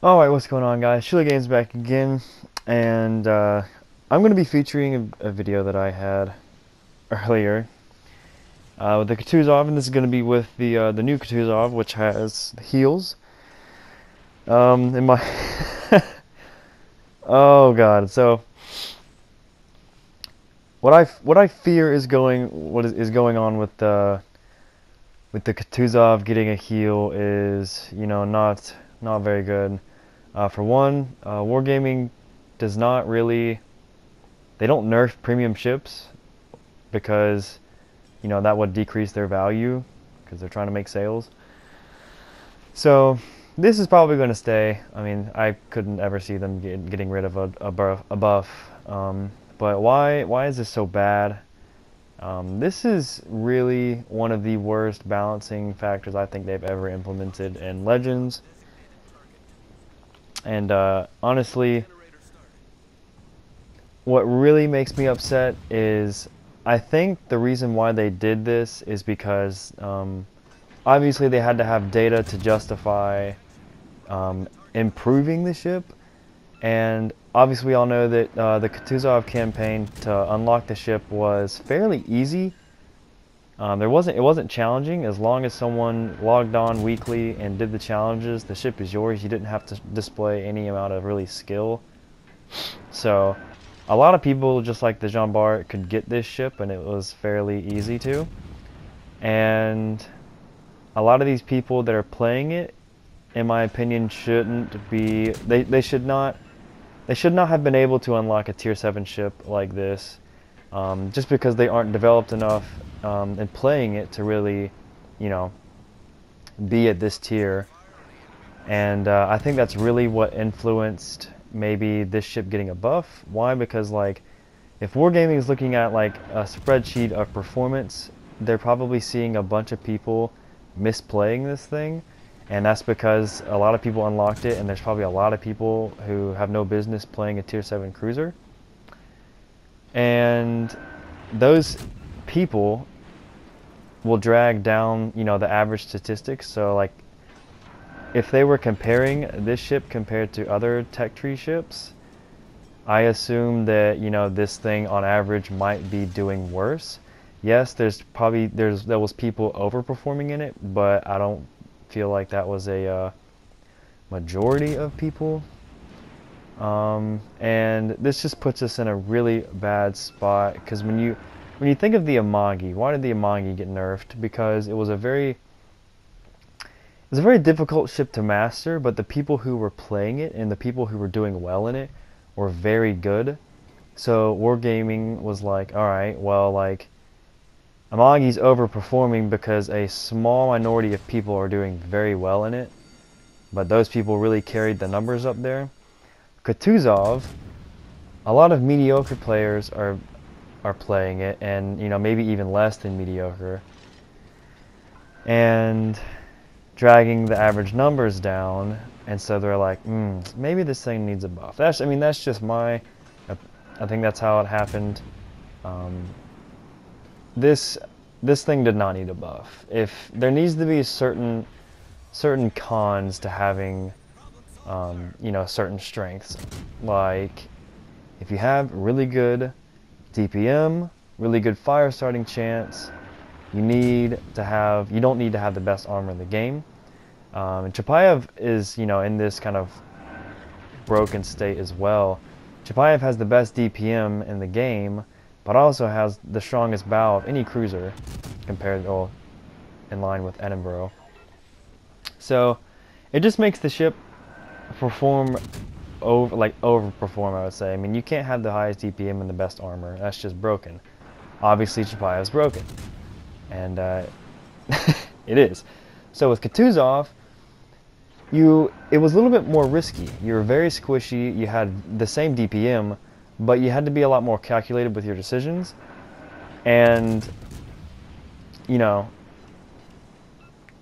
Alright, what's going on, guys? Chili Games back again, and I'm going to be featuring a video that I had earlier with the Kutuzov, and this is going to be with the new Kutuzov, which has heals. In my oh god, so what I fear is going on with the Kutuzov getting a heal is, you know, not very good. For one, Wargaming does not really, they don't nerf premium ships because, you know, that would decrease their value because they're trying to make sales. So this is probably going to stay. I mean, I couldn't ever see them getting rid of a buff. But why is this so bad? This is really one of the worst balancing factors I think they've ever implemented in Legends. And honestly, what really makes me upset is I think the reason why they did this is because obviously they had to have data to justify improving the ship. And obviously we all know that the Kutuzov campaign to unlock the ship was fairly easy. It wasn't challenging. As long as someone logged on weekly and did the challenges, the ship is yours. You didn't have to display any amount of really skill. So a lot of people, just like the Jean Bart, could get this ship, and it was fairly easy to. And a lot of these people that are playing it, in my opinion, shouldn't be. They should not have been able to unlock a tier 7 ship like this. Just because they aren't developed enough in playing it to really, you know, be at this tier. And I think that's really what influenced maybe this ship getting a buff. Why? Because, like, if Wargaming is looking at like a spreadsheet of performance, they're probably seeing a bunch of people misplaying this thing. And that's because a lot of people unlocked it, and there's probably a lot of people who have no business playing a tier 7 cruiser. And those people will drag down, you know, the average statistics. So, like, if they were comparing this ship compared to other tech tree ships, I assume that, you know, this thing on average might be doing worse. Yes, there was people overperforming in it, but I don't feel like that was a majority of people. And this just puts us in a really bad spot, because when you think of the amagi, why did the amagi get nerfed? Because it was a very difficult ship to master, but the people who were playing it and the people who were doing well in it were very good. So Wargaming was like, alright, well, like, Amagi's overperforming because a small minority of people are doing very well in it, but those people really carried the numbers up there. Kutuzov, a lot of mediocre players are playing it, and, you know, maybe even less than mediocre, and dragging the average numbers down. And so they're like, maybe this thing needs a buff. I mean, that's just I think that's how it happened. This thing did not need a buff. If there needs to be certain cons to having, you know, certain strengths. Like, if you have really good DPM, really good fire starting chance, you don't need to have the best armor in the game. And Chapayev is, you know, in this kind of broken state as well. Chapayev has the best DPM in the game, but also has the strongest bow of any cruiser compared, well, in line with Edinburgh. So it just makes the ship overperform, I would say. I mean, you can't have the highest DPM and the best armor. That's just broken. Obviously, Chapayev's broken, and it is. So with Kutuzov, it was a little bit more risky. You were very squishy. You had the same DPM, but you had to be a lot more calculated with your decisions. And, you know,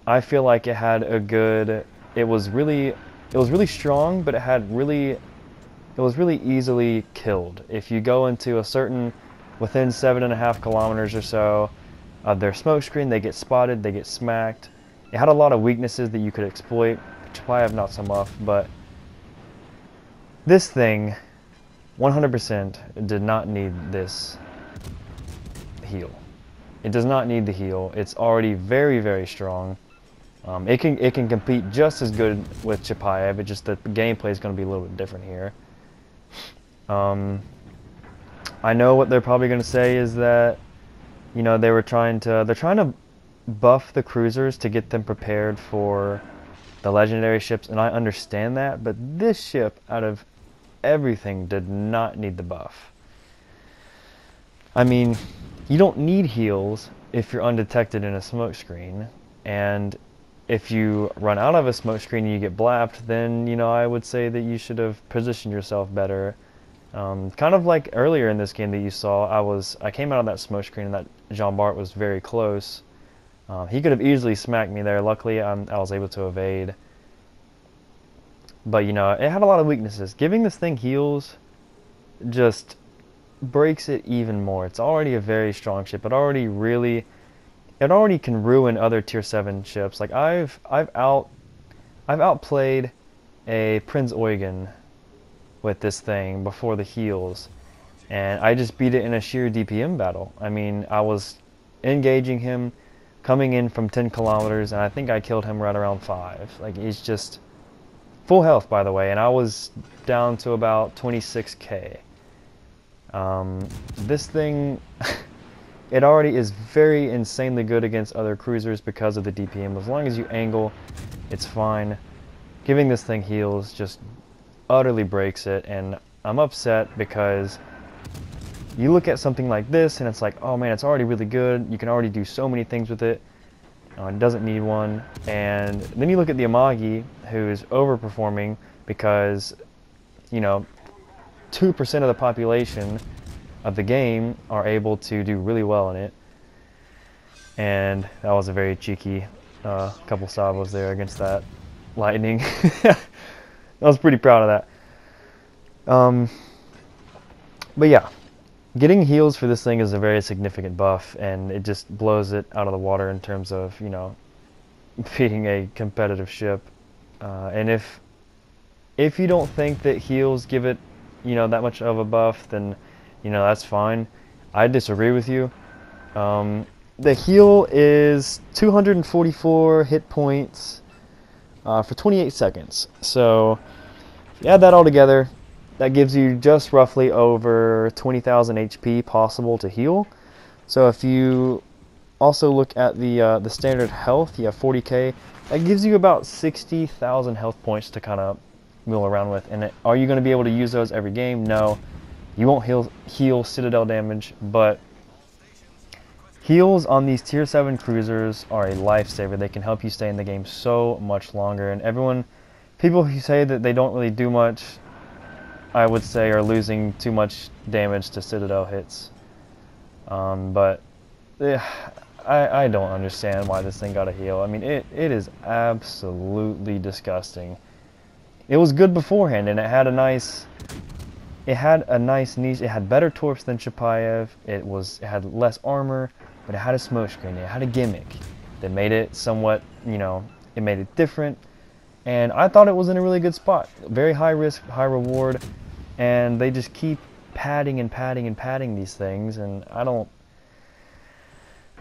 I feel like it had a good. It was really strong, but it was really easily killed. If you go into a certain, within 7.5 kilometers or so of their smoke screen, they get spotted, they get smacked. It had a lot of weaknesses that you could exploit. Chapayev not so much, but This thing 100% did not need this heal. It does not need the heal. It's already very, very strong. It can compete just as good with Chapayev. It's just that the gameplay is going to be a little bit different here. I know what they're probably going to say is that, you know, they're trying to buff the cruisers to get them prepared for the legendary ships, and I understand that, but this ship, out of everything, did not need the buff. I mean, you don't need heals if you're undetected in a smoke screen, and if you run out of a smoke screen and you get blapped, then, you know, I would say that you should have positioned yourself better. Kind of like earlier in this game that you saw, I came out of that smoke screen and that Jean Bart was very close. He could have easily smacked me there. Luckily, I was able to evade. But, you know, it had a lot of weaknesses. Giving this thing heals just breaks it even more. It's already a very strong ship. It already can ruin other tier 7 ships. Like I've outplayed a Prinz Eugen with this thing before the heals, and I just beat it in a sheer DPM battle. I mean, I was engaging him coming in from 10 kilometers, and I think I killed him right around 5. Like, he's just full health, by the way, and I was down to about 26k. This thing, it already is very insanely good against other cruisers because of the DPM. As long as you angle, it's fine. Giving this thing heals just utterly breaks it, and I'm upset because you look at something like this and it's like, oh man, it's already really good. You can already do so many things with it. It doesn't need one. And then you look at the Amagi, who's overperforming because, you know, 2% of the population of the game are able to do really well in it. And that was a very cheeky couple salvos there against that lightning. I was pretty proud of that. But yeah, getting heals for this thing is a very significant buff, and it just blows it out of the water in terms of, you know, beating a competitive ship. And if you don't think that heals give it, you know, that much of a buff, then, you know, that's fine. I disagree with you. The heal is 244 hit points for 28 seconds. So if you add that all together, that gives you just roughly over 20,000 HP possible to heal. So if you also look at the standard health, you have 40k. That gives you about 60,000 health points to kind of mill around with. And are you going to be able to use those every game? No. You won't heal Citadel damage, but heals on these tier 7 cruisers are a lifesaver. They can help you stay in the game so much longer. And people who say that they don't really do much, I would say are losing too much damage to Citadel hits. But I don't understand why this thing got a heal. I mean, it is absolutely disgusting. It was good beforehand, and it had a nice niche. It had better torps than Chapayev. It had less armor, but it had a smoke screen. It had a gimmick that made it somewhat, you know, it made it different. And I thought it was in a really good spot. Very high risk, high reward, and they just keep padding and padding and padding these things, and I don't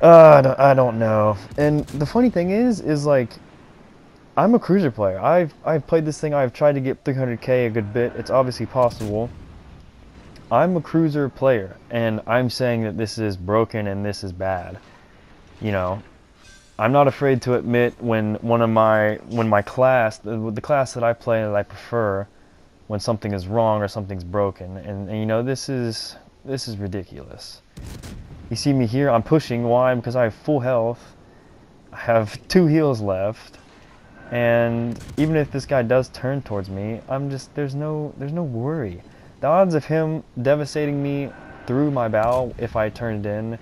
know. And the funny thing is like, I'm a cruiser player. I've played this thing. I've tried to get 300k a good bit. It's obviously possible. I'm a cruiser player, and I'm saying that this is broken and this is bad. You know, I'm not afraid to admit when my class, the class that I play and that I prefer, when something is wrong or something's broken, and you know, this is ridiculous. You see me here, I'm pushing. Why? Because I have full health. I have 2 heals left, and even if this guy does turn towards me, there's no worry. The odds of him devastating me through my bow if I turned in,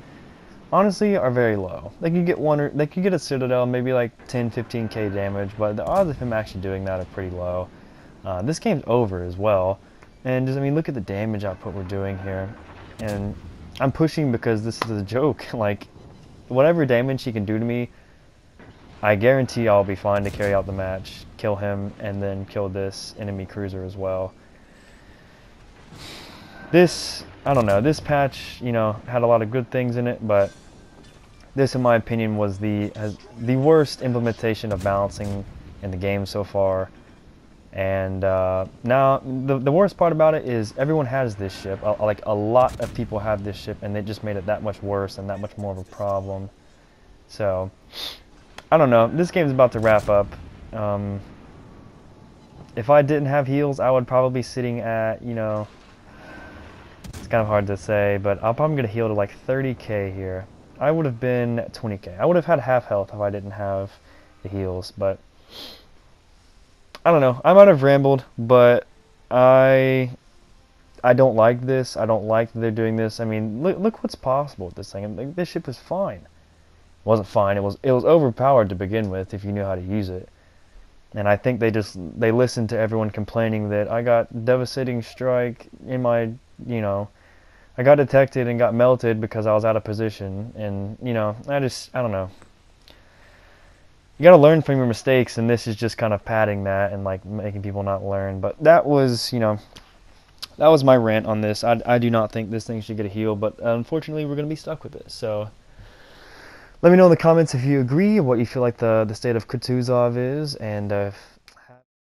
honestly, are very low. They could get a Citadel, maybe like 10-15k damage, but the odds of him actually doing that are pretty low. This game's over as well, and just, I mean, look at the damage output we're doing here. And I'm pushing because this is a joke. Like, whatever damage he can do to me, I guarantee I'll be fine to carry out the match, kill him, and then kill this enemy cruiser as well. this, I don't know, this patch, you know, had a lot of good things in it, but this, in my opinion, was the worst implementation of balancing in the game so far. And now, the worst part about it is everyone has this ship. Like, a lot of people have this ship, and they just made it that much worse and that much more of a problem. So, I don't know. This game's about to wrap up. If I didn't have heals, I would probably be sitting at, you know, it's kind of hard to say, but I'm probably going to heal to like 30k here. I would have been at 20k. I would have had half health if I didn't have the heals, but I don't know. I might have rambled, but I don't like this. I don't like that they're doing this. I mean, look what's possible with this thing. Like, this ship is fine. It wasn't fine. It was overpowered to begin with if you knew how to use it. And I think they listened to everyone complaining that I got devastating strike in my, you know, I got detected and got melted because I was out of position. And, you know, I don't know. You gotta learn from your mistakes, and this is just kind of padding that and like making people not learn. But that was, you know, that was my rant on this. I do not think this thing should get a heal, but unfortunately we're gonna be stuck with it. So let me know in the comments if you agree, what you feel like the state of Kutuzov is, and if